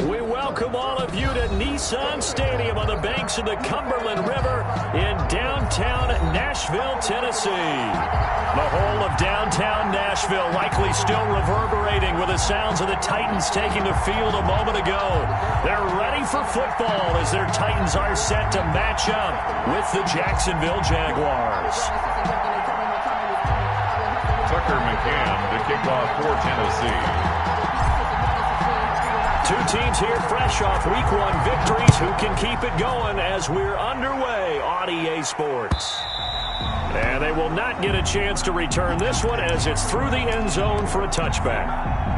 We welcome all of you to Nissan Stadium on the banks of the Cumberland River in downtown Nashville, Tennessee. The whole of downtown Nashville likely still reverberating with the sounds of the Titans taking the field a moment ago. They're ready for football as their Titans are set to match up with the Jacksonville Jaguars. Tucker McCann to kick off for Tennessee. Two teams here fresh off Week 1 victories who can keep it going as we're underway on EA Sports. And they will not get a chance to return this one as it's through the end zone for a touchback.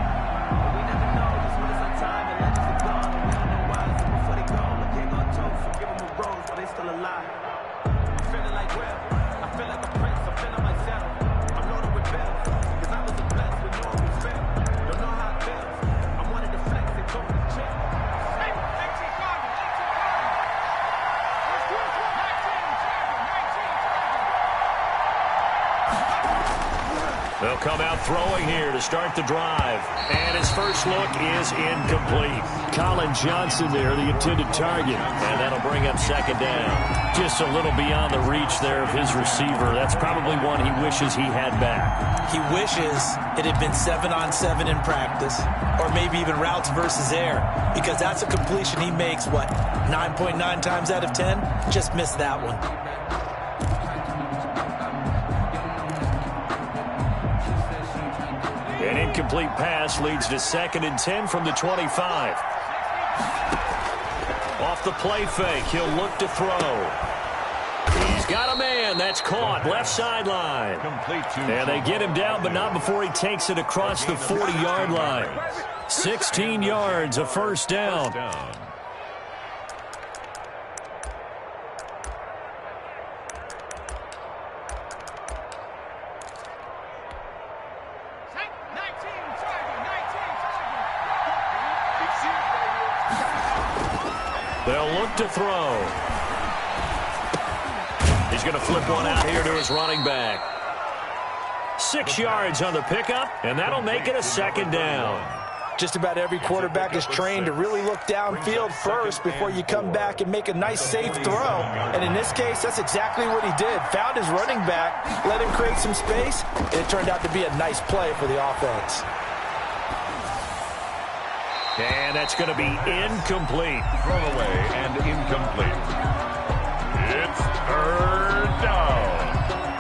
They'll come out throwing here to start the drive. And his first look is incomplete. Colin Johnson there, the intended target. And that'll bring up second down. Just a little beyond the reach there of his receiver. That's probably one he wishes he had back. He wishes it had been 7-on-7 in practice. Or maybe even routes versus air. Because that's a completion he makes, 9.9 times out of 10? Just missed that one. An incomplete pass leads to 2nd and 10 from the 25. Off the play fake, he'll look to throw. He's got a man. That's caught. Left sideline. And they get him down, but not before he takes it across the 40-yard line. 16 yards, a first down. They'll look to throw. He's going to flip one out here to his running back. 6 yards on the pickup, and that'll make it a second down. Just about every quarterback is trained to really look downfield first before you come back and make a nice, safe throw. And in this case, that's exactly what he did. Found his running back, let him create some space, and it turned out to be a nice play for the offense. And that's going to be incomplete. Thrown away and incomplete. It's third down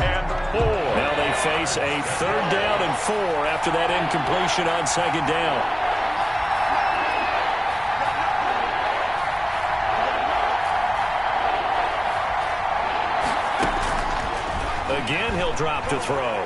and 4. Now they face a 3rd down and 4 after that incompletion on 2nd down. Again, he'll drop to throw.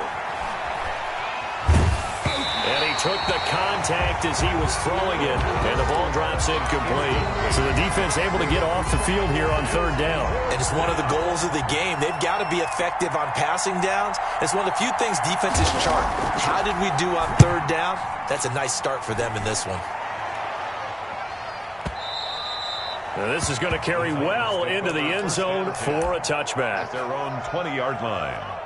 And he took the contact as he was throwing it, and the ball drops incomplete. So the defense able to get off the field here on 3rd down. And it's one of the goals of the game. They've got to be effective on passing downs. It's one of the few things defenses chart. How did we do on 3rd down? That's a nice start for them in this one. Now this is going to carry well into the end zone for a touchback. At their own 20-yard line.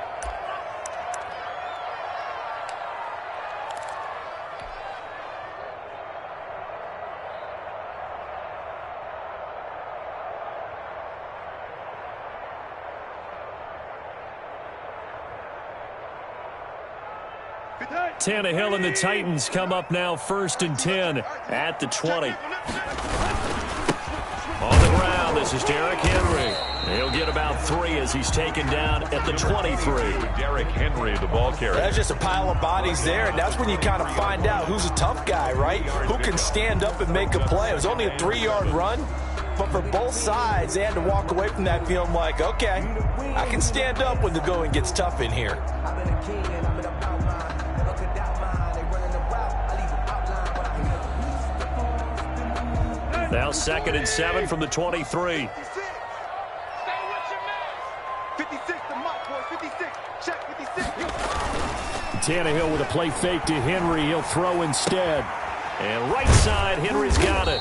Tannehill and the Titans come up now 1st and 10 at the 20. On the ground, this is Derrick Henry. He'll get about 3 as he's taken down at the 23. Derrick Henry, the ball carrier. That's just a pile of bodies there, and that's when you kind of find out who's a tough guy, right? Who can stand up and make a play. It was only a 3-yard run, but for both sides, they had to walk away from that feeling like, okay, I can stand up when the going gets tough in here. Now 2nd and 7 from the 23. Tannehill with a play fake to Henry. He'll throw instead. And right side, Henry's got it.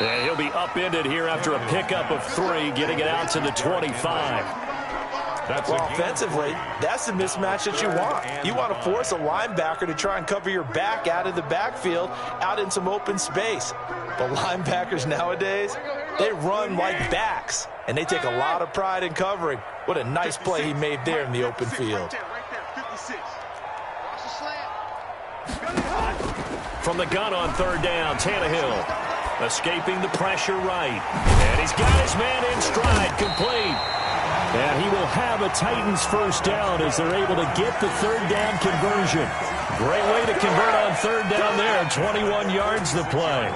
And he'll be upended here after a pickup of 3, getting it out to the 25. Well, offensively, that's the mismatch that you want. You want to force a linebacker to try and cover your back out of the backfield, out in some open space. But linebackers nowadays, they run like backs, and they take a lot of pride in covering. What a nice play he made there in the open field. From the gun on third down, Tannehill escaping the pressure right. And he's got his man in stride, complete. And he will have a Titans first down as they're able to get the third down conversion. Great way to convert on third down there. 21 yards the play.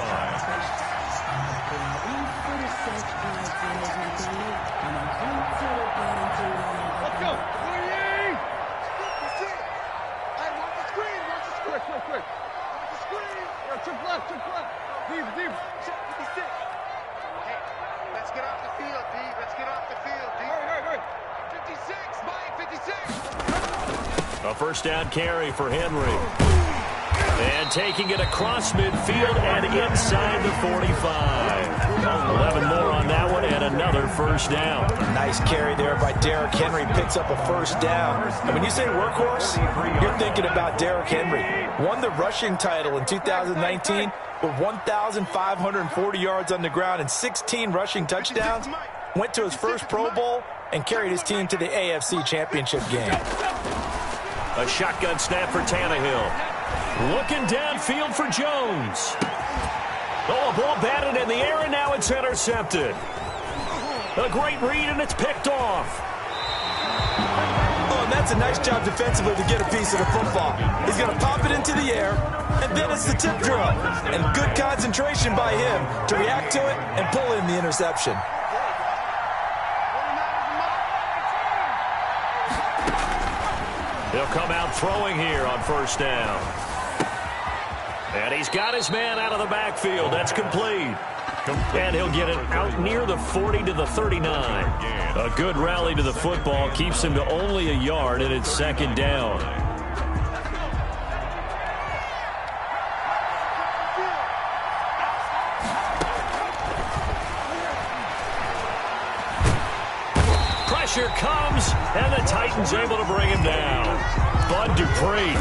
A first down carry for Henry. And taking it across midfield and inside the 45. 11 more on that one and another first down. Nice carry there by Derrick Henry. Picks up a first down. And when you say workhorse, you're thinking about Derrick Henry. Won the rushing title in 2019 with 1,540 yards on the ground and 16 rushing touchdowns. Went to his first Pro Bowl and carried his team to the AFC Championship game. A shotgun snap for Tannehill. Looking downfield for Jones. Oh, a ball batted in the air, and now it's intercepted. A great read, and it's picked off. Oh, and that's a nice job defensively to get a piece of the football. He's going to pop it into the air, and then it's the tip drill. And good concentration by him to react to it and pull in the interception. He'll come out throwing here on first down. And he's got his man out of the backfield. That's complete. And he'll get it out near the 40 to the 39. A good rally to the football keeps him to only a yard, and it's second down. Pressure comes, and the Titans able to bring him down. Bud Dupree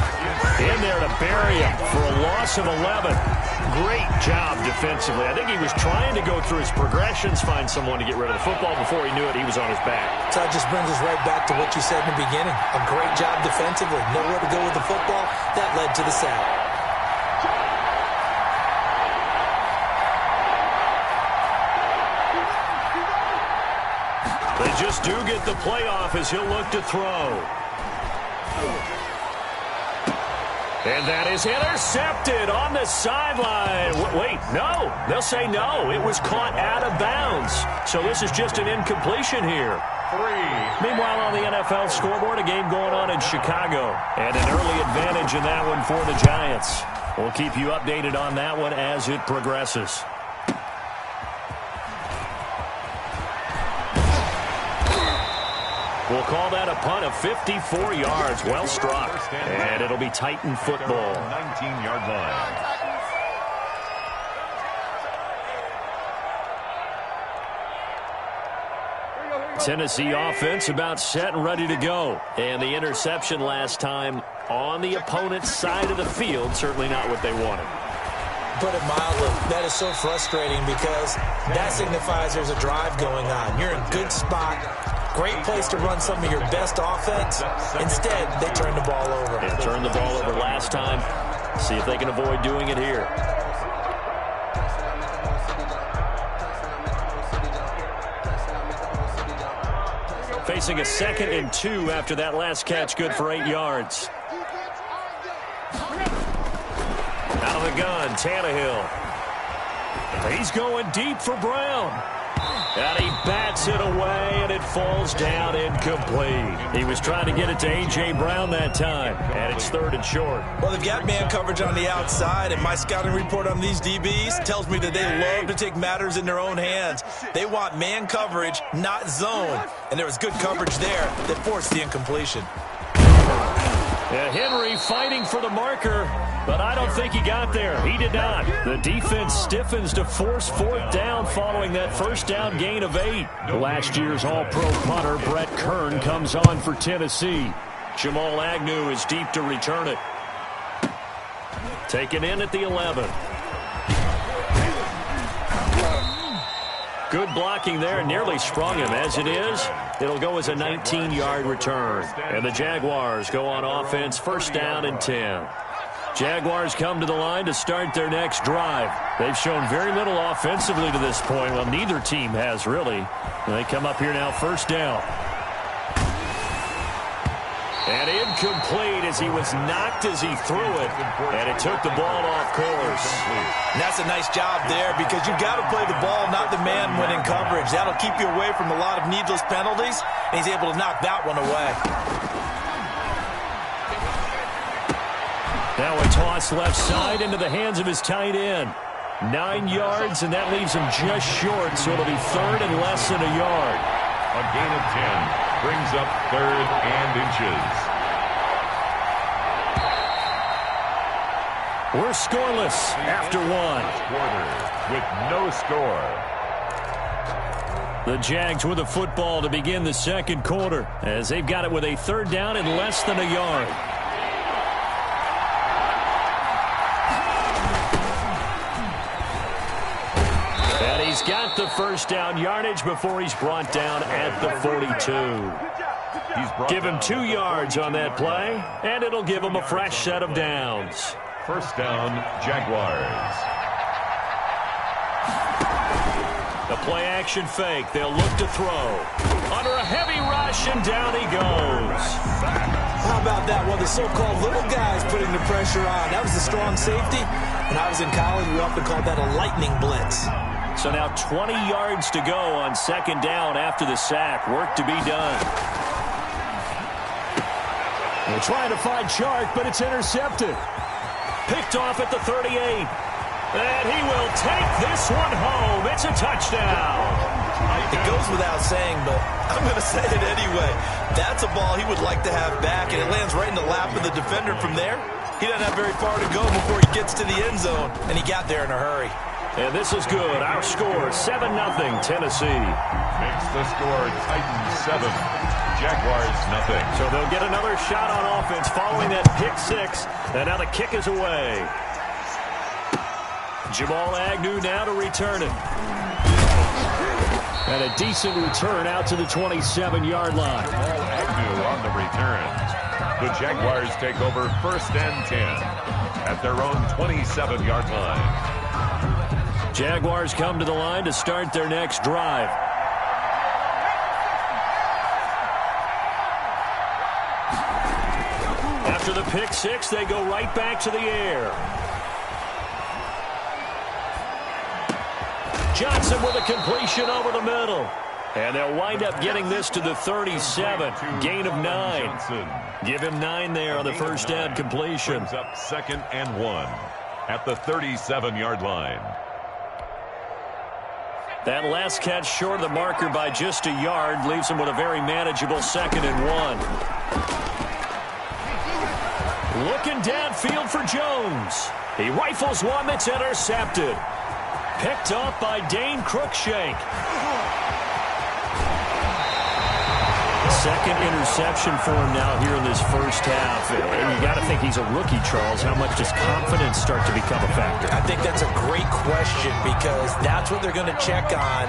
in there to bury him for a loss of 11. Great job defensively. I think he was trying to go through his progressions, find someone to get rid of the football. Before he knew it, he was on his back. So that just brings us right back to what you said in the beginning. A great job defensively. Nowhere to go with the football. That led to the sack. They just do get the playoff as he'll look to throw. And that is intercepted on the sideline. Wait, no. They'll say no. It was caught out of bounds. So this is just an incompletion here. Meanwhile, on the NFL scoreboard, a game going on in Chicago. And an early advantage in that one for the Giants. We'll keep you updated on that one as it progresses. We'll call that a punt of 54 yards. Well struck. And it'll be Titan football. 19-yard line. Tennessee offense about set and ready to go. And the interception last time on the opponent's side of the field. Certainly not what they wanted. Put it mildly, that is so frustrating because that signifies there's a drive going on. You're in a good spot. Great place to run some of your best offense. Instead, they turn the ball over. And turned the ball over last time. See if they can avoid doing it here. Facing a 2nd and 2 after that last catch, good for 8 yards. Out of the gun, Tannehill. He's going deep for Brown. And he bats it away, and it falls down incomplete. He was trying to get it to A.J. Brown that time, and it's 3rd and short. Well, they've got man coverage on the outside, and my scouting report on these DBs tells me that they love to take matters in their own hands. They want man coverage, not zone. And there was good coverage there that forced the incompletion. Henry fighting for the marker, but I don't think he got there. He did not. The defense stiffens to force fourth down following that first down gain of 8. Last year's All-Pro punter Brett Kern comes on for Tennessee. Jamal Agnew is deep to return it. Taken in at the 11. Good blocking there, nearly sprung him. As it is, it'll go as a 19-yard return. And the Jaguars go on offense, first down and 10. Jaguars come to the line to start their next drive. They've shown very little offensively to this point. Well, neither team has, really. And they come up here now, first down. And incomplete as he was knocked as he threw it. And it took the ball off course. And that's a nice job there because you've got to play the ball, not the man when in coverage. That'll keep you away from a lot of needless penalties. And he's able to knock that one away. Now a toss left side into the hands of his tight end. 9 yards, and that leaves him just short, so it'll be third and less than a yard. A gain of 10 brings up third and inches. We're scoreless after one. Quarter with no score. The Jags with the football to begin the second quarter as they've got it with a third down and less than a yard. And he's got the first down yardage before he's brought down at the 42. Give him 2 yards on that play, and it'll give him a fresh set of downs. First down, Jaguars. The play-action fake. They'll look to throw. Under a heavy rush, and down he goes. How about that? Well, the so-called little guys putting the pressure on. That was the strong safety. When I was in college, we often called that a lightning blitz. So now 20 yards to go on second down after the sack. Work to be done. They're trying to find Chark, but it's intercepted. Picked off at the 38. And he will take this one home. It's a touchdown. It goes without saying, but I'm going to say it anyway. That's a ball he would like to have back, and it lands right in the lap of the defender from there. He doesn't have very far to go before he gets to the end zone, and he got there in a hurry. And this is good. Our score, 7-0, Tennessee. Makes the score Titans 7, Jaguars nothing. So they'll get another shot on offense following that pick 6. And now the kick is away. Jamal Agnew now to return it. And a decent return out to the 27-yard line. Jamal Agnew on the return. The Jaguars take over first and 10 at their own 27-yard line. Jaguars come to the line to start their next drive. After the pick 6, they go right back to the air. Johnson with a completion over the middle. And they'll wind up getting this to the 37. Gain of 9. Give him 9 there on the first down completion. Brings up second and 1 at the 37-yard line. That last catch short of the marker by just a yard leaves him with a very manageable second and 1. Looking downfield for Jones. He rifles one that's intercepted. Picked up by Dane Cruikshank. Second interception for him now here in this first half. And you got to think he's a rookie, Charles. How much does confidence start to become a factor? I think that's a great question because that's what they're going to check on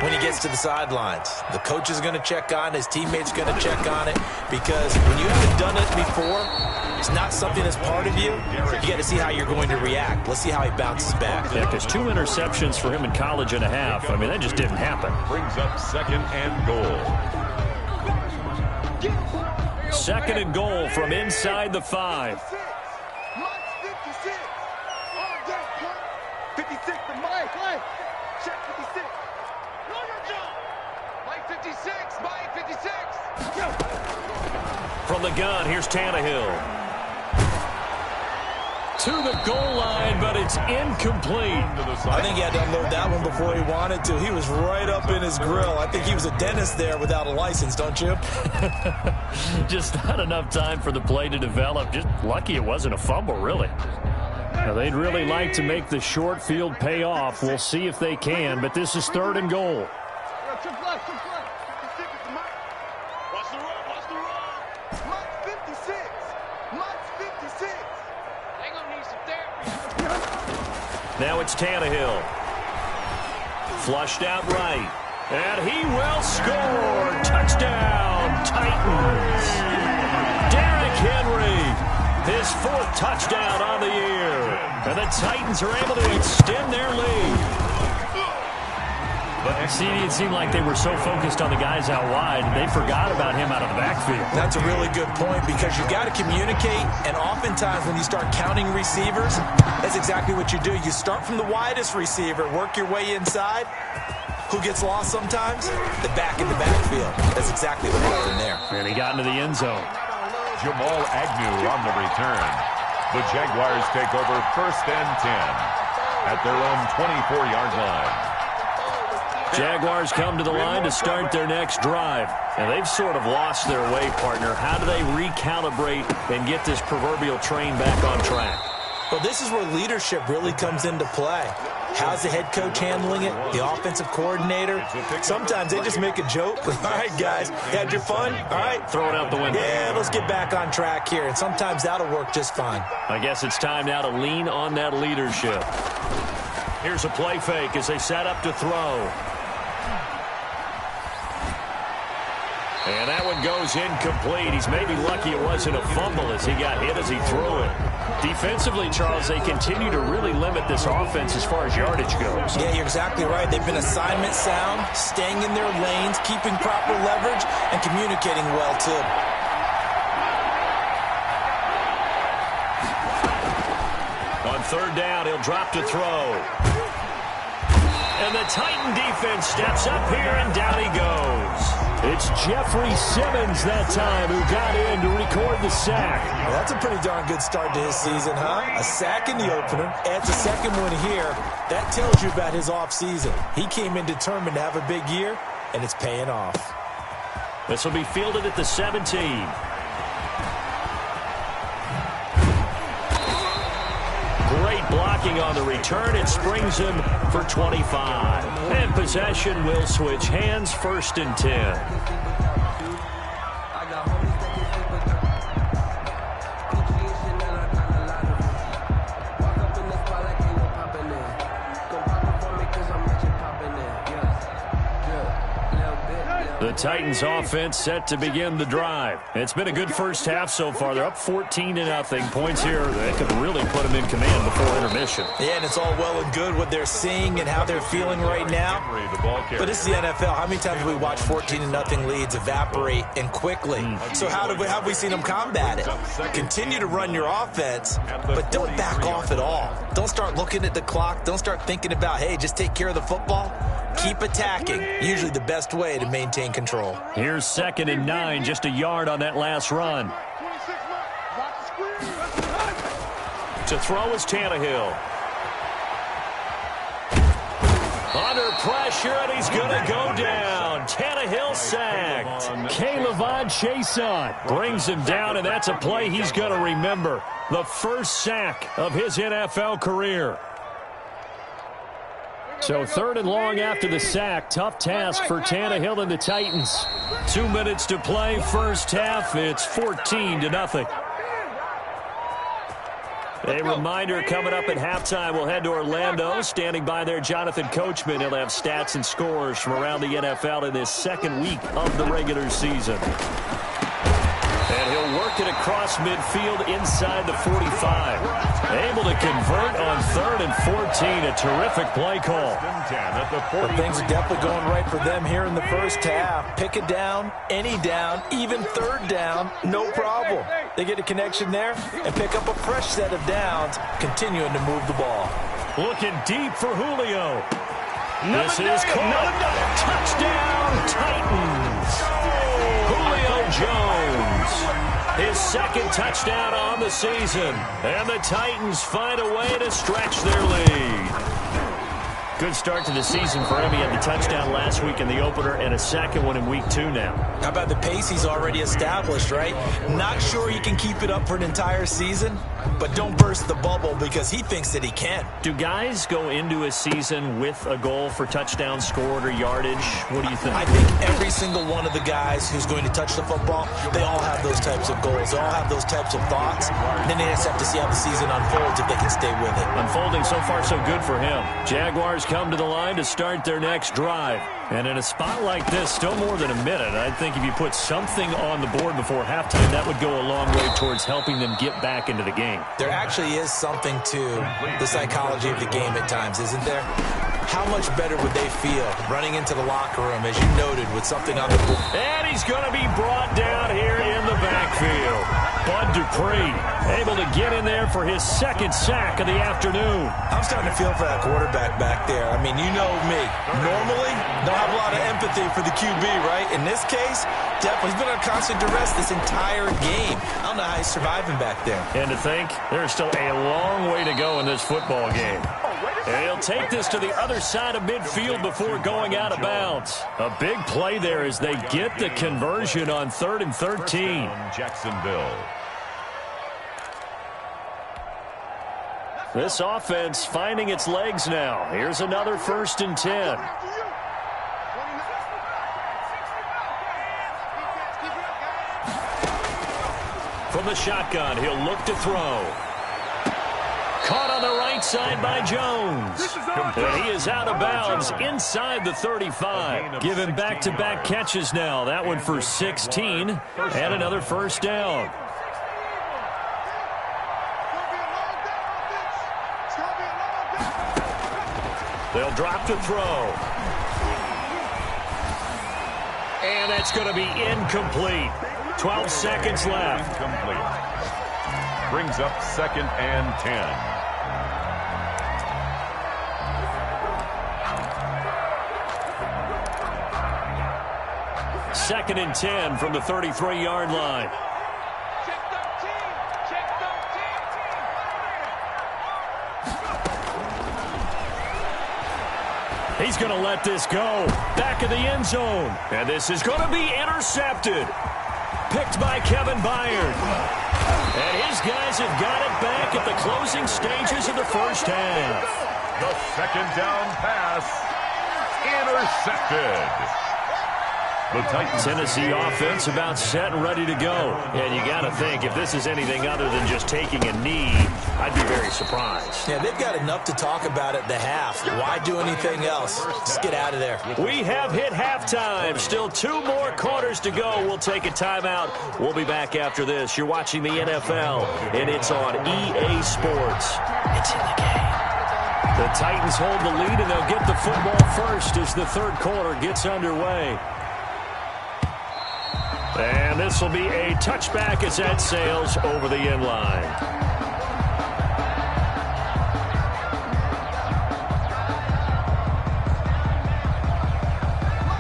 when he gets to the sidelines. The coach is going to check on, his teammates are going to check on it because when you haven't done it before, it's not something that's part of you. You got to see how you're going to react. Let's see how he bounces back. Yeah, because 2 interceptions for him in college and a half. I mean, that just didn't happen. Brings up second and goal. Second and goal from inside the 5. 56 to Mike. Check 56. Mike 56. Mike 56. From the gun, here's Tannehill. to the goal line, but it's incomplete. I think he had to unload that one before he wanted to. He was right up in his grill. I think he was a dentist there without a license, don't you? Just not enough time for the play to develop. Just lucky it wasn't a fumble, really. Now, they'd really like to make the short field pay off. We'll see if they can, but this is 3rd and goal. Watch the run, watch the run. Mike's 56. Mike's 56. They gonna need some therapy. Now it's Tannehill. Flushed out right. And he will score. Touchdown, Titans. Derrick Henry. His 4th touchdown on the year. And the Titans are able to extend their lead. But see, it seemed like they were so focused on the guys out wide, they forgot about him out of the backfield. That's a really good point because you got to communicate, and oftentimes when you start counting receivers, that's exactly what you do. You start from the widest receiver, work your way inside. Who gets lost sometimes? The back in the backfield. That's exactly what happened there. And he got into the end zone. Jamal Agnew on the return. The Jaguars take over 1st and 10 at their own 24-yard line. Jaguars come to the line to start their next drive. And they've sort of lost their way, partner. How do they recalibrate and get this proverbial train back on track? Well, this is where leadership really comes into play. How's the head coach handling it? The offensive coordinator? Sometimes they just make a joke. All right, guys, had your fun? All right. Throw it out the window. Yeah, let's get back on track here. And sometimes that'll work just fine. I guess it's time now to lean on that leadership. Here's a play fake as they set up to throw. And that one goes incomplete. He's maybe lucky it wasn't a fumble as he got hit as he threw it. Defensively, Charles, they continue to really limit this offense as far as yardage goes. Yeah, you're exactly right. They've been assignment sound, staying in their lanes, keeping proper leverage, and communicating well, too. On 3rd down, he'll drop to throw. And the Titan defense steps up here, and down he goes. It's Jeffrey Simmons that time who got in to record the sack. Well, that's a pretty darn good start to his season, huh? A sack in the opener, adds a second one here. That tells you about his offseason. He came in determined to have a big year, and it's paying off. This will be fielded at the 17. Great blocking on the return. It springs him for 25. And possession will switch hands, 1st and 10. The Titans offense set to begin the drive. It's been a good first half so far. They're up 14-0. Points here that could really put them in command before intermission. Yeah, and it's all well and good what they're seeing and how they're feeling right now. But this is the NFL. How many times have we watched 14-0 leads evaporate and quickly? So how have we seen them combat it? Continue to run your offense, but don't back off at all. Don't start looking at the clock. Don't start thinking about, hey, just take care of the football. Keep attacking. Usually the best way to maintain control. Here's 2nd and 9, just a yard on that last run. To throw is Tannehill. Under pressure, and he's going to go down. Tannehill sacked. K'Lavon Chaisson brings him down, and that's a play he's going to remember. The first sack of his NFL career. So 3rd and long after the sack. Tough task for Tannehill and the Titans. 2 minutes to play, first half. It's 14-0. A reminder coming up at halftime. We'll head to Orlando. Standing by there, Jonathan Coachman. He'll have stats and scores from around the NFL in this 2nd week of the regular season. And he'll work it across midfield inside the 45. Able to convert on 3rd and 14. A terrific play call. Well, things are definitely going right for them here in the first half. Pick it down, any down, even 3rd down, no problem. They get a connection there and pick up a fresh set of downs, continuing to move the ball. Looking deep for Julio. This is caught. Touchdown, Titans. Julio Jones. His second touchdown on the season. And the Titans find a way to stretch their lead. Good start to the season for him. He had the touchdown last week in the opener and a second one in week 2 now. How about the pace he's already established, right? Not sure he can keep it up for an entire season, but don't burst the bubble because he thinks that he can. Do guys go into a season with a goal for touchdowns scored or yardage? What do you think? I think every single one of the guys who's going to touch the football, they all have those types of goals. They all have those types of thoughts. And then they just have to see how the season unfolds if they can stay with it. Unfolding so far so good for him. Jaguars come to the line to start their next drive. And in a spot like this, still more than a minute, I think if you put something on the board before halftime, that would go a long way towards helping them get back into the game. There actually is something to the psychology of the game at times, isn't there? How much better would they feel running into the locker room, as you noted, with something on the board? And he's going to be brought down here in the backfield. Bud Dupree able to get in there for his second sack of the afternoon. I'm starting to feel for that quarterback back there. I mean, you know me. Normally, don't have a lot of empathy for the QB, right? In this case, definitely. He's been under constant duress this entire game. I don't know how he's surviving back there. And to think, there's still a long way to go in this football game. And he'll take this to the other side of midfield before going out of bounds. A big play there as they get the conversion on 3rd and 13. Jacksonville. This offense finding its legs now. Here's another 1st and 10. From the shotgun, he'll look to throw. Caught on the right side by Jones. And he is out of bounds inside the 35. Given back-to-back catches now. That one for 16 and another 1st down. They'll drop to throw. And that's going to be incomplete. 12 seconds left. Incomplete. Brings up 2nd and 10. 2nd and 10 from the 33-yard line. Check 13. Check 13. He's going to let this go. Back of the end zone. And this is going to be intercepted. Picked by Kevin Byard. And his guys have got it back at the closing stages of the first half. The 2nd down pass. Intercepted. The Titans. Tennessee offense about set and ready to go. And you got to think, if this is anything other than just taking a knee, I'd be very surprised. Yeah, they've got enough to talk about at the half. Why do anything else? Just get out of there. We have hit halftime. Still 2 more quarters to go. We'll take a timeout. We'll be back after this. You're watching the NFL, and it's on EA Sports. It's in the game. The Titans hold the lead, and they'll get the football first as the 3rd quarter gets underway. And this will be a touchback as that sails over the end line.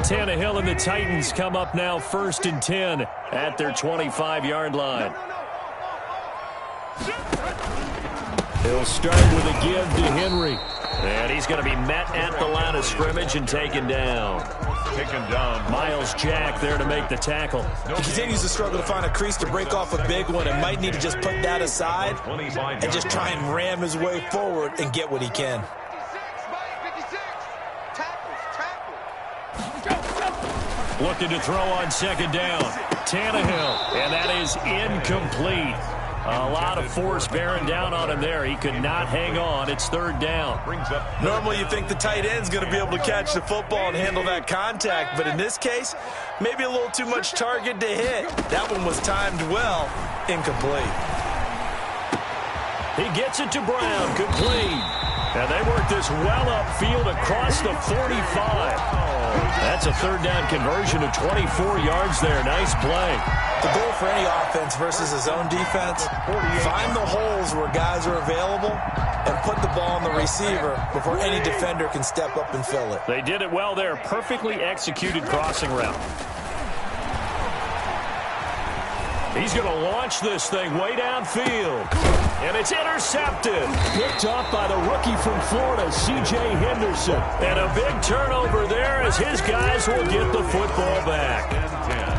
Tannehill and the Titans come up now 1st and 10 at their 25-yard line. He'll start with a give to Henry. And he's going to be met at the line of scrimmage and taken down. Miles Jack there to make the tackle. He continues to struggle to find a crease to break off a big one and might need to just put that aside and just try and ram his way forward and get what he can. 56. Looking to throw on 2nd down. Tannehill, and that is incomplete. A lot of force bearing down on him there. He could not hang on. It's 3rd down. Normally you think the tight end's going to be able to catch the football and handle that contact, but in this case, maybe a little too much target to hit. That one was timed well. Incomplete. He gets it to Brown. Complete. And they work this well upfield across the 45. That's a 3rd down conversion of 24 yards there. Nice play. The goal for any offense versus his own defense, find the holes where guys are available and put the ball on the receiver before any defender can step up and fill it. They did it well there. Perfectly executed crossing route. He's going to launch this thing way downfield. And it's intercepted. Picked off by the rookie from Florida, C.J. Henderson. And a big turnover there as his guys will get the football back.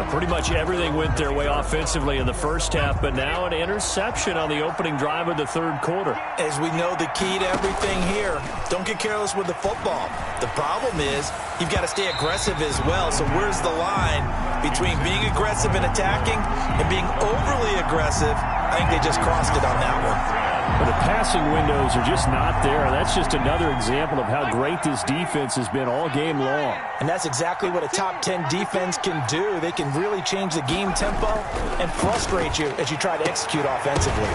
Pretty much everything went their way offensively in the first half, but now an interception on the opening drive of the third quarter. As we know, the key to everything here, don't get careless with the football. The problem is you've got to stay aggressive as well. So where's the line between being aggressive and attacking and being overly aggressive? I think they just crossed it on that one. But the passing windows are just not there. That's just another example of how great this defense has been all game long. And that's exactly what a top 10 defense can do. They can really change the game tempo and frustrate you as you try to execute offensively.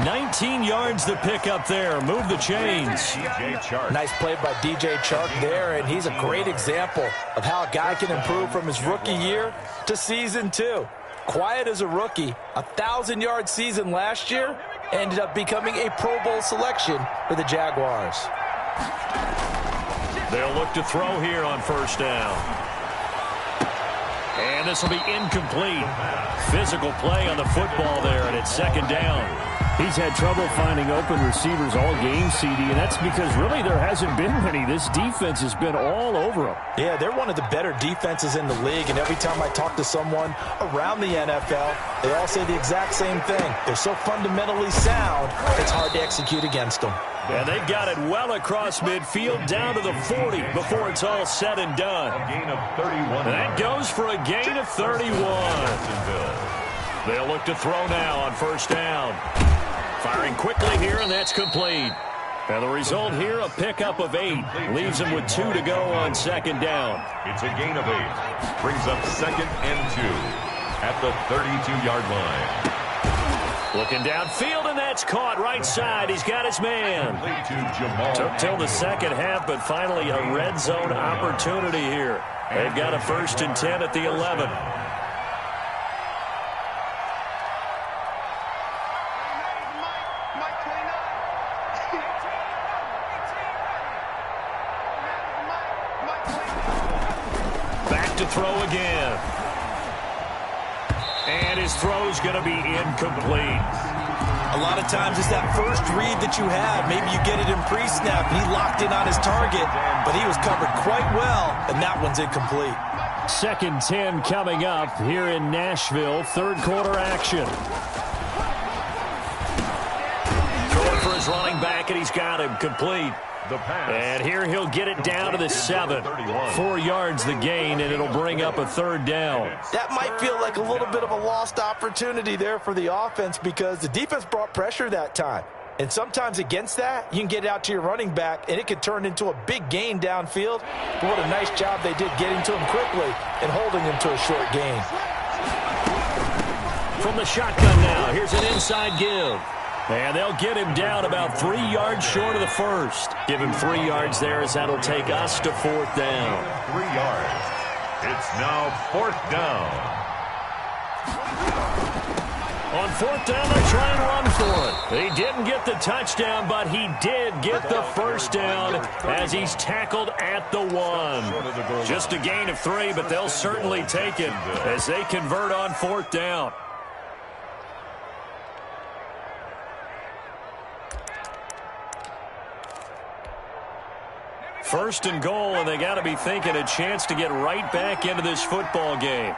19 yards to pick up there. Move the chains. Nice play by DJ Chark there, and he's a great example of how a guy can improve from his rookie year to season 2. Quiet as a rookie, 1,000-yard season last year, ended up becoming a Pro Bowl selection for the Jaguars. They'll look to throw here on first down. And this will be incomplete. Physical play on the football there, and it's second down. He's had trouble finding open receivers all game, CD, and that's because really there hasn't been many. This defense has been all over them. Yeah, they're one of the better defenses in the league, and every time I talk to someone around the NFL, they all say the exact same thing. They're so fundamentally sound, it's hard to execute against them. And they've got it well across midfield down to the 40 before it's all said and done. A gain of 31. That goes for a gain of 31. They'll look to throw now on first down. Firing quickly here, and that's complete. And the result here, a pickup of 8. Leaves him with 2 to go on second down. It's a gain of 8. Brings up second and 2 at the 32-yard line. Looking downfield, and that's caught right side. He's got his man. Took till the second half, but finally a red zone opportunity here. They've got a 1st and 10 at the 11. Back to throw again. And his throw's going to be incomplete. A lot of times it's that first read that you have. Maybe you get it in pre-snap, and he locked in on his target, but he was covered quite well, and that one's incomplete. 2nd 10 coming up here in Nashville. Third quarter action. Throwing for his running back, and he's got him complete. And here he'll get it down to the 7. 4 yards the gain, and it'll bring up a 3rd down. That might feel like a little bit of a lost opportunity there for the offense because the defense brought pressure that time. And sometimes against that, you can get it out to your running back, and it could turn into a big gain downfield. But what a nice job they did getting to him quickly and holding him to a short gain. From the shotgun now, here's an inside give. And they'll get him down about 3 yards short of the 1st. Give him 3 yards there as that'll take us to 4th down. 3 yards. It's now 4th down. On 4th down, they try and run for it. He didn't get the touchdown, but he did get the 1st down as he's tackled at the 1. Just a gain of 3, but they'll certainly take it as they convert on 4th down. First and goal, and they got to be thinking a chance to get right back into this football game.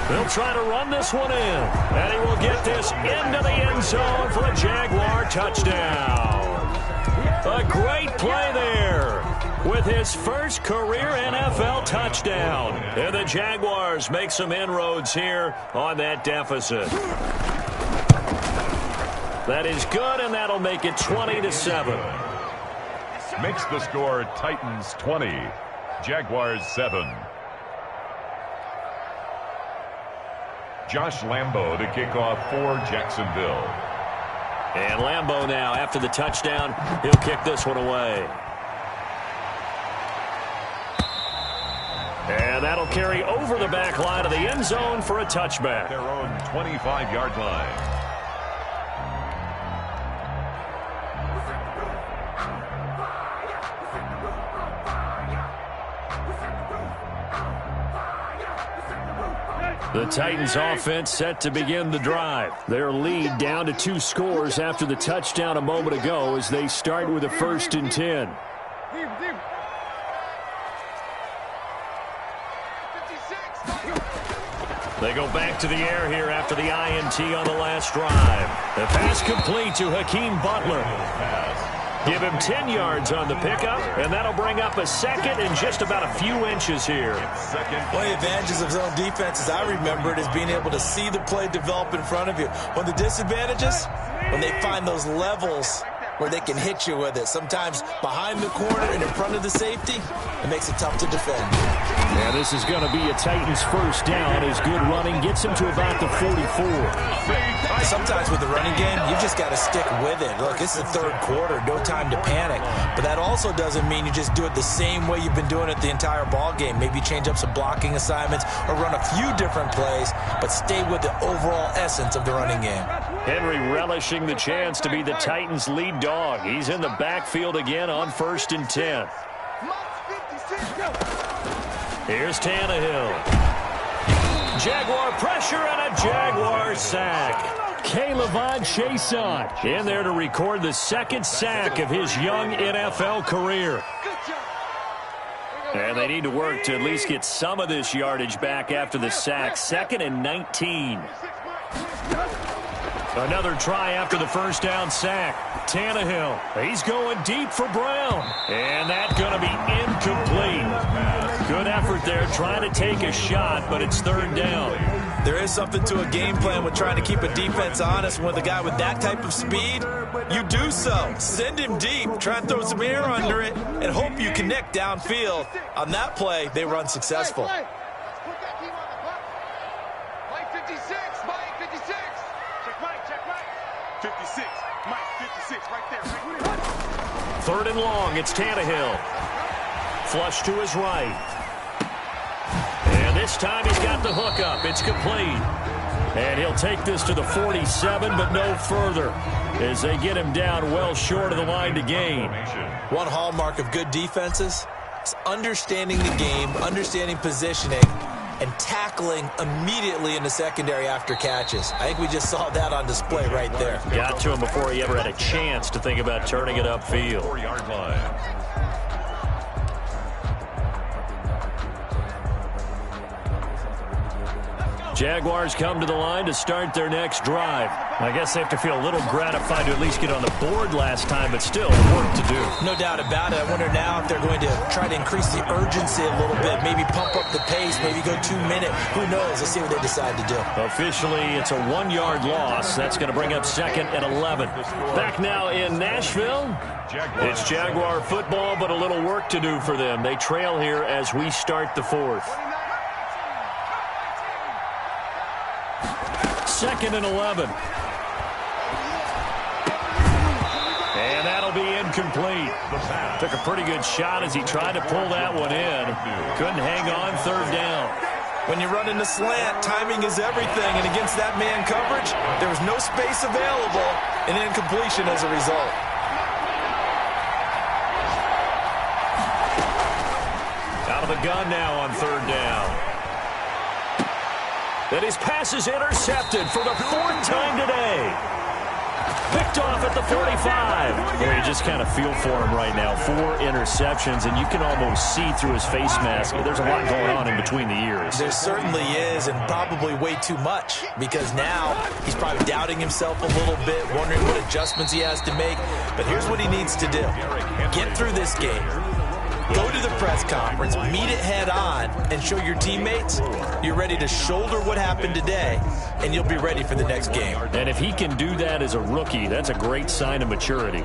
They'll try to run this one in, and he will get this into the end zone for a Jaguar touchdown. A great play there with his first career NFL touchdown. And the Jaguars make some inroads here on that deficit. That is good, and that'll make it 20-7. Makes the score Titans 20, Jaguars 7. Josh Lambo to kick off for Jacksonville. And Lambo now, after the touchdown, he'll kick this one away. And that'll carry over the back line of the end zone for a touchback. Their own 25-yard line. The Titans offense set to begin the drive. Their lead down to 2 scores after the touchdown a moment ago as they start with a 1st and 10. They go back to the air here after the INT on the last drive. The pass complete to Hakeem Butler. Give him 10 yards on the pickup, and that'll bring up a 2nd and just about a few inches here. One of the advantages of zone defense, as I remember it, is being able to see the play develop in front of you. One of the disadvantages, when they find those levels where they can hit you with it. Sometimes behind the corner and in front of the safety, it makes it tough to defend. Yeah, this is going to be a Titans 1st down as good running gets him to about the 44. Sometimes with the running game, you just got to stick with it. Look, it's the 3rd quarter, no time to panic. But that also doesn't mean you just do it the same way you've been doing it the entire ball game. Maybe change up some blocking assignments or run a few different plays, but stay with the overall essence of the running game. Henry relishing the chance to be the Titans' lead dog. He's in the backfield again on 1st and 10. Here's Tannehill. Jaguar pressure and a Jaguar sack. K'Lavon Chaisson in there to record the 2nd sack of his young NFL career. And they need to work to at least get some of this yardage back after the sack. 2nd and 19. Another try after the 1st down sack. Tannehill, he's going deep for Brown. And that's going to be incomplete. Good effort there trying to take a shot, but it's 3rd down. There is something to a game plan with trying to keep a defense honest. With a guy with that type of speed, you do so. Send him deep, try and throw some air under it, and hope you connect downfield. On that play, they run successful. 3rd and long, it's Tannehill. Flush to his right. And this time he's got the hook up. It's complete. And he'll take this to the 47, but no further as they get him down well short of the line to gain. One hallmark of good defenses is understanding the game, understanding positioning, and tackling immediately in the secondary after catches. I think we just saw that on display right there. Got to him before he ever had a chance to think about turning it upfield. 4-yard line. Jaguars come to the line to start their next drive. I guess they have to feel a little gratified to at least get on the board last time, but still work to do. No doubt about it. I wonder now if they're going to try to increase the urgency a little bit, maybe pump up the pace, maybe go 2-minute. Who knows? Let's see what they decide to do. Officially, it's a 1-yard loss. That's going to bring up 2nd and 11. Back now in Nashville. It's Jaguar football, but a little work to do for them. They trail here as we start the 4th. 2nd and 11. And that'll be incomplete. Took a pretty good shot as he tried to pull that one in. Couldn't hang on. 3rd down. When you run in the slant, timing is everything. And against that man coverage, there was no space available, and incompletion as a result. Out of the gun now on 3rd down. And his pass is intercepted for the 4th time today. Picked off at the 45. Boy, you just kind of feel for him right now. 4 interceptions, and you can almost see through his face mask. There's a lot going on in between the ears. There certainly is, and probably way too much, because now he's probably doubting himself a little bit, wondering what adjustments he has to make. But here's what he needs to do. Get through this game. Go to the press conference, meet it head on, and show your teammates you're ready to shoulder what happened today, and you'll be ready for the next game. And if he can do that as a rookie, that's a great sign of maturity.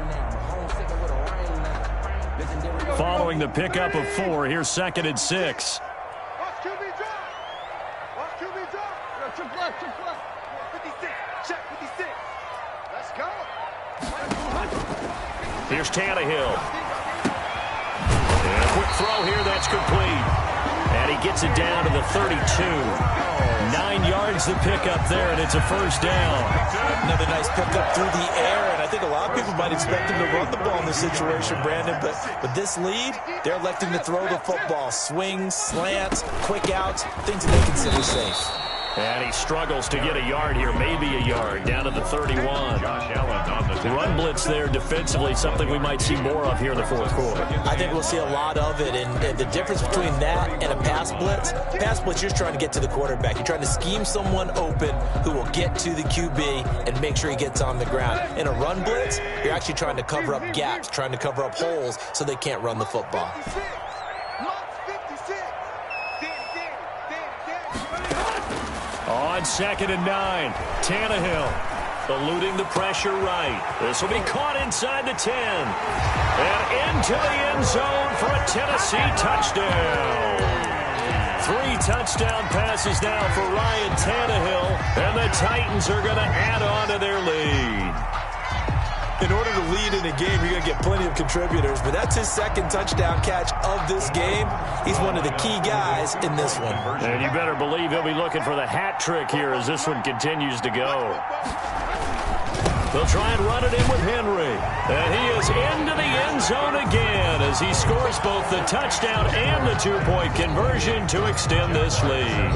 Following the pickup of 4, here's 2nd and 6. Here's Tannehill. Quick throw here, that's complete. And he gets it down to the 32. 9 yards to pick up there, and it's a 1st down. Another nice pickup through the air, and I think a lot of people might expect him to run the ball in this situation, Brandon, but with this lead, they're electing to throw the football. Swings, slants, quick outs, things that they consider safe. And he struggles to get a yard here, maybe a yard, down to the 31. Josh Allen on the Run blitz there defensively, something we might see more of here in the fourth quarter. I think we'll see a lot of it, and the difference between that and a pass blitz, you're just trying to get to the quarterback. You're trying to scheme someone open who will get to the QB and make sure he gets on the ground. In a run blitz, you're actually trying to cover up gaps, trying to cover up holes so they can't run the football. On 2nd and 9, Tannehill eluding the pressure right. This will be caught inside the 10. And into the end zone for a Tennessee touchdown. 3 touchdown passes now for Ryan Tannehill, and the Titans are going to add on to their lead. In order to lead in a game, you're going to get plenty of contributors, but that's his 2nd touchdown catch of this game. He's one of the key guys in this one. And you better believe he'll be looking for the hat trick here as this one continues to go. They'll try and run it in with Henry. And he is into the end zone again as he scores both the touchdown and the 2-point conversion to extend this lead.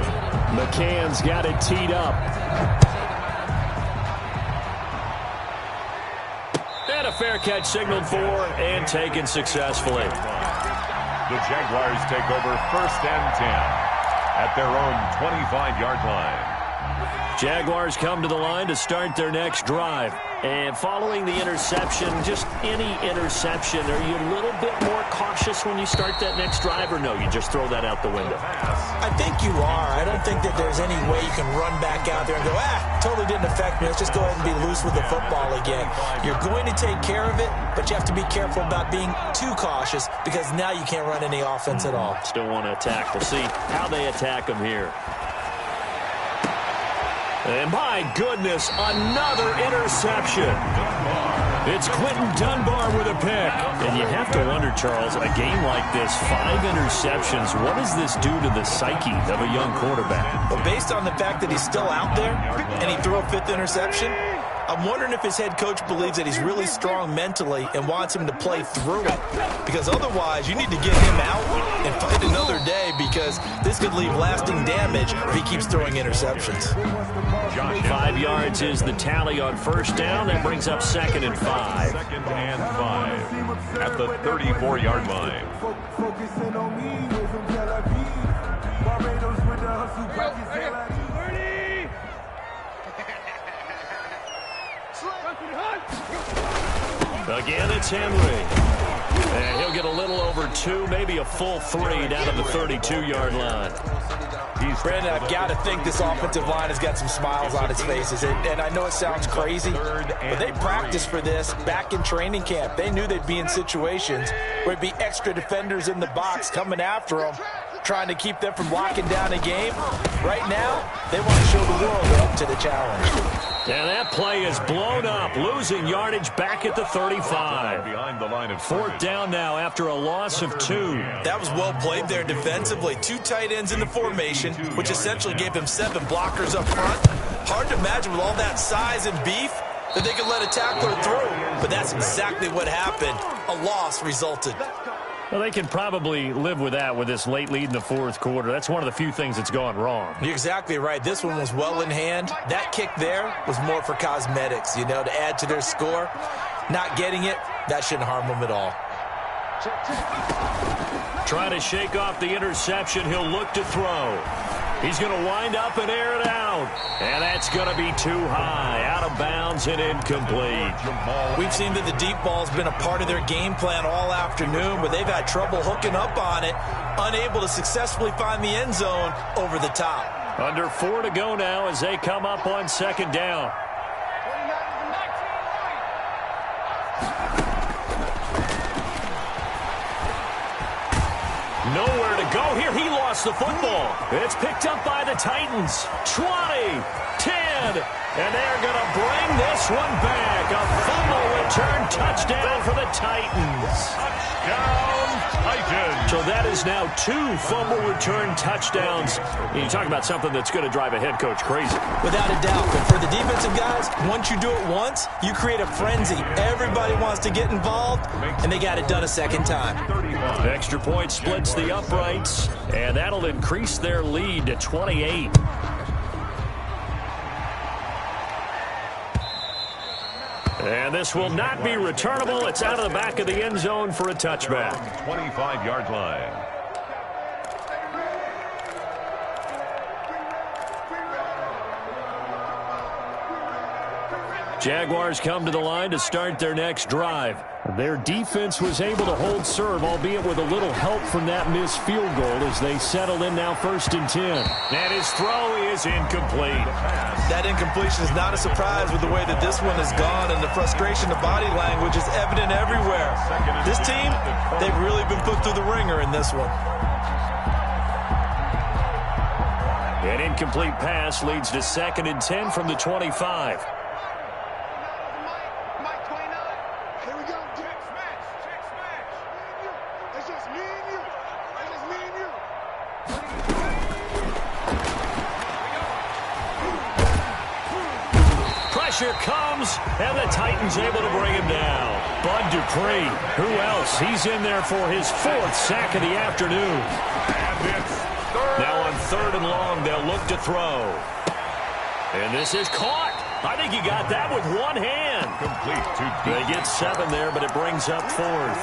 McCann's got it teed up. And a fair catch signaled for and taken successfully. The Jaguars take over 1st and 10 at their own 25-yard line. Jaguars come to the line to start their next drive. And following the interception, just any interception, are you a little bit more cautious when you start that next drive, or no, you just throw that out the window? I think you are. I don't think that there's any way you can run back out there and go, totally didn't affect me. Let's just go ahead and be loose with the football again. You're going to take care of it, but you have to be careful about being too cautious because now you can't run any offense at all. Still want to attack. We'll see how they attack them here. And my goodness, another interception. It's Quentin Dunbar with a pick. And you have to wonder, Charles, a game like this, 5 interceptions, what does this do to the psyche of a young quarterback? Well, based on the fact that he's still out there and he threw a 5th interception, I'm wondering if his head coach believes that he's really strong mentally and wants him to play through it. Because otherwise, you need to get him out and fight another day because this could leave lasting damage if he keeps throwing interceptions. 5 yards is the tally on 1st down. That brings up 2nd and 5. 2nd and 5 at the 34-yard line. Again, it's Henry. And he'll get a little over 2, maybe a full 3 down to the 32-yard line. Brandon, I've got to think this offensive line has got some smiles on its faces. And I know it sounds crazy, but they practiced for this back in training camp. They knew they'd be in situations where it'd be extra defenders in the box coming after them, trying to keep them from locking down a game. Right now, they want to show the world they're up to the challenge. And that play is blown up, losing yardage back at the 35. Behind the line of 4th down now after a loss of 2. That was well played there defensively. 2 tight ends in the formation, which essentially gave him 7 blockers up front. Hard to imagine with all that size and beef that they could let a tackler through. But that's exactly what happened. A loss resulted. Well, they can probably live with that with this late lead in the 4th quarter. That's one of the few things that's gone wrong. You're exactly right. This one was well in hand. That kick there was more for cosmetics, to add to their score. Not getting it, that shouldn't harm them at all. Trying to shake off the interception. He'll look to throw. He's going to wind up and air it out. And that's going to be too high. Out of bounds and incomplete. We've seen that the deep ball's been a part of their game plan all afternoon, but they've had trouble hooking up on it, unable to successfully find the end zone over the top. Under 4 to go now as they come up on 2nd down. Nowhere to go here. He lost the football. It's picked up by the Titans. 20, 10, and they're going to bring this one back. A fumble return touchdown for the Titans. Touchdown, Titans. So that is now 2 fumble return touchdowns. And you talk about something that's going to drive a head coach crazy. Without a doubt. But for the defensive guys, once you do it once, you create a frenzy. Everybody wants to get involved, and they got it done a 2nd time. Extra point splits the uprights, and that'll increase their lead to 28. And this will not be returnable. It's out of the back of the end zone for a touchback. 25-yard line. Jaguars come to the line to start their next drive. Their defense was able to hold serve, albeit with a little help from that missed field goal as they settle in now 1st and 10. And his throw is incomplete. That incompletion is not a surprise with the way that this one has gone, and the frustration, the body language is evident everywhere. This team, they've really been put through the ringer in this one. An incomplete pass leads to 2nd and 10 from the 25. Pressure comes, and the Titans able to bring him down. Bud Dupree, who else? He's in there for his 4th sack of the afternoon. Now on 3rd and long, they'll look to throw. And this is caught. I think he got that with one hand. Complete to They get 7 there, but it brings up 4th.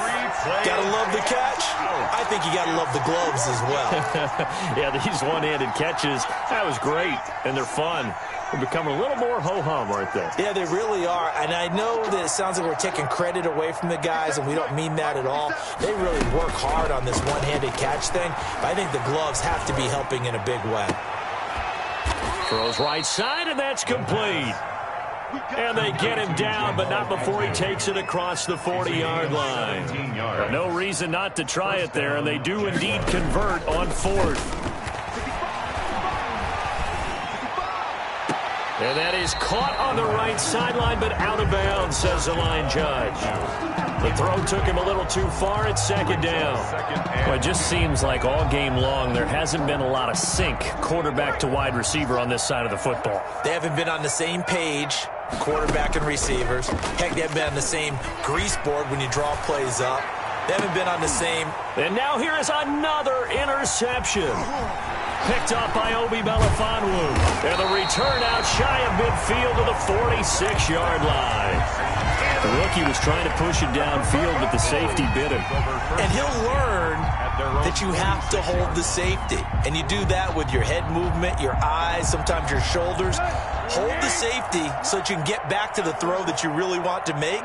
Gotta love the catch. I think you gotta love the gloves as well. Yeah, these one-handed catches, that was great, and they're fun. They're becoming a little more ho-hum, aren't they? Yeah, they really are. And I know that it sounds like we're taking credit away from the guys, and we don't mean that at all. They really work hard on this one-handed catch thing. But I think the gloves have to be helping in a big way. Throws right side, and that's complete. And they get him down, but not before he takes it across the 40-yard line. No reason not to try it there, and they do indeed convert on 4th. And that is caught on the right sideline, but out of bounds, says the line judge. The throw took him a little too far. It's 2nd down. Well, it just seems like all game long there hasn't been a lot of sync quarterback to wide receiver on this side of the football. They haven't been on the same page, quarterback and receivers. Heck, they haven't been on the same grease board when you draw plays up. They haven't been on the same. And now here is another interception. Picked up by Obi Melifonwu. And the return out shy of midfield to the 46-yard line. The rookie was trying to push it downfield, but the safety bit him. And he'll learn that you have to hold the safety. And you do that with your head movement, your eyes, sometimes your shoulders. Hold the safety so that you can get back to the throw that you really want to make.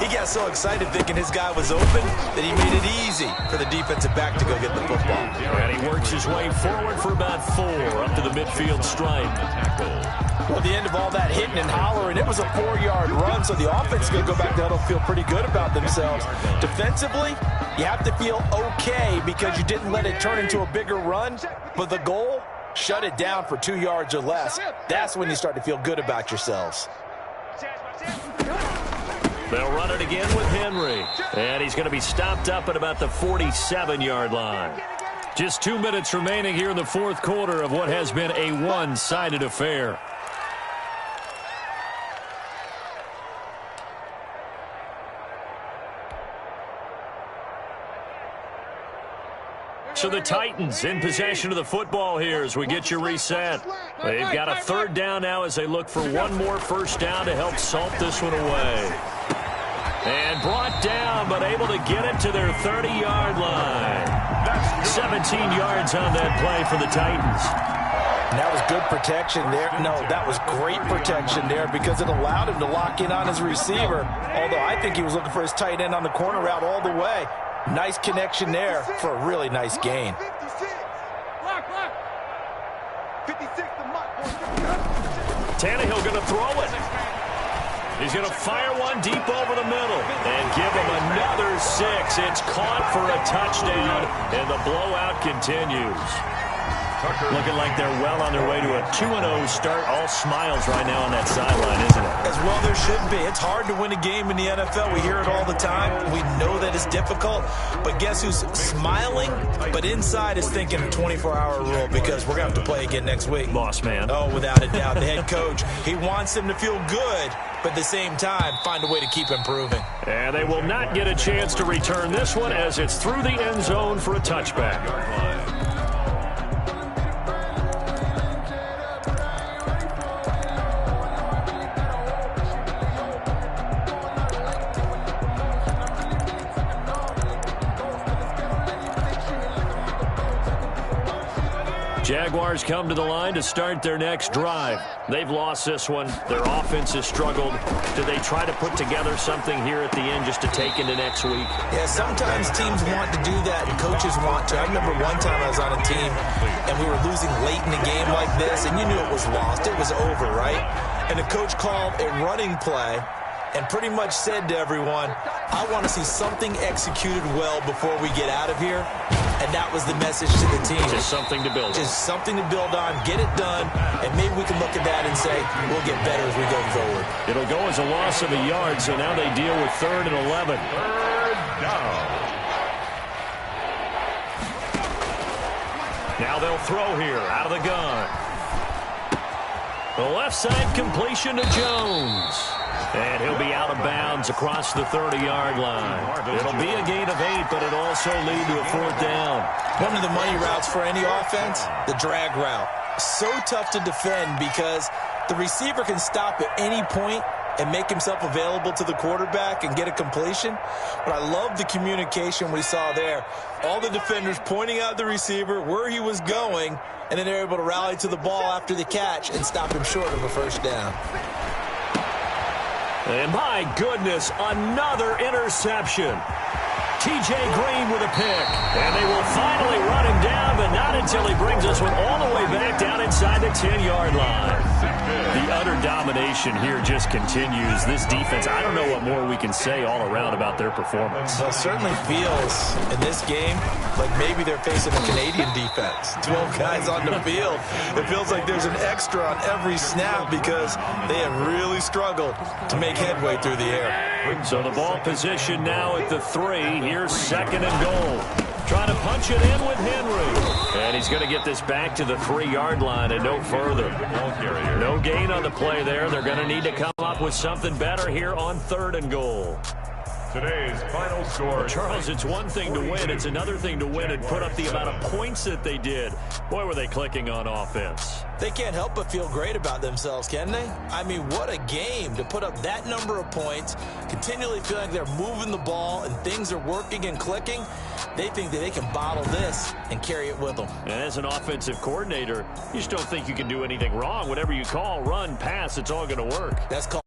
He got so excited thinking his guy was open that he made it easy for the defensive back to go get the football. And he works his way forward for about 4 up to the midfield stripe. Well, at the end of all that hitting and hollering, it was a 4-yard run, so the offense is going to go back down and feel pretty good about themselves. Defensively, you have to feel okay because you didn't let it turn into a bigger run, but the goal, shut it down for 2 yards or less. That's when you start to feel good about yourselves. They'll run it again with Henry. And he's going to be stopped up at about the 47-yard line. Just 2 minutes remaining here in the 4th quarter of what has been a one-sided affair. So the Titans in possession of the football here as we get you reset. They've got a 3rd down now as they look for one more 1st down to help salt this one away. And brought down, but able to get it to their 30-yard line. 17 yards on that play for the Titans. And that was good protection there. No, that was great protection there because it allowed him to lock in on his receiver. Although I think he was looking for his tight end on the corner route all the way. Nice connection there for a really nice gain. Tannehill going to throw it. He's going to fire one deep over the middle and give him another 6. It's caught for a touchdown, and the blowout continues. Looking like they're well on their way to a 2-0 start. All smiles right now on that sideline, isn't it? As well there should be. It's hard to win a game in the NFL. We hear it all the time. We know that it's difficult. But guess who's smiling? But inside is thinking a 24-hour rule because we're going to have to play again next week. Boss man. Oh, without a doubt. The head coach, he wants them to feel good, but at the same time, find a way to keep improving. And they will not get a chance to return this one as it's through the end zone for a touchback. Jaguars come to the line to start their next drive. They've lost this one. Their offense has struggled. Do they try to put together something here at the end just to take into next week? Yeah, sometimes teams want to do that and coaches want to. I remember one time I was on a team and we were losing late in a game like this, and you knew it was lost. It was over, right? And the coach called a running play and pretty much said to everyone, I want to see something executed well before we get out of here. And that was the message to the team. Just something to build on. Just something to build on, get it done, and maybe we can look at that and say, we'll get better as we go forward. It'll go as a loss of a yard, so now they deal with 3rd and 11. 3rd down. Now they'll throw here out of the gun. The left side completion to Jones. And he'll be out of bounds across the 30-yard line. It'll be a gain of 8, but it'll also lead to a 4th down. One of the money routes for any offense, the drag route. So tough to defend because the receiver can stop at any point and make himself available to the quarterback and get a completion. But I love the communication we saw there. All the defenders pointing out the receiver, where he was going, and then they're able to rally to the ball after the catch and stop him short of a 1st down. And my goodness, another interception. T.J. Green with a pick. And they will finally run him down, but not until he brings this one all the way back down inside the 10-yard line. The utter domination here just continues. This defense, I don't know what more we can say all around about their performance. Well, it certainly feels in this game like maybe they're facing a Canadian defense. 12 guys on the field. It feels like there's an extra on every snap because they have really struggled to make headway through the air. So the ball position now at the 3. Here's 2nd and goal. Trying to punch it in with Henry. And he's going to get this back to the 3-yard line and no further. No gain on the play there. They're going to need to come up with something better here on 3rd and goal. Today's final score. Well, Charles, it's one thing to win. It's another thing to win and put up the amount of points that they did. Boy, were they clicking on offense. They can't help but feel great about themselves, can they? I mean, what a game to put up that number of points, continually feeling like they're moving the ball and things are working and clicking. They think that they can bottle this and carry it with them. And as an offensive coordinator, you just don't think you can do anything wrong. Whatever you call, run, pass, it's all going to work. That's called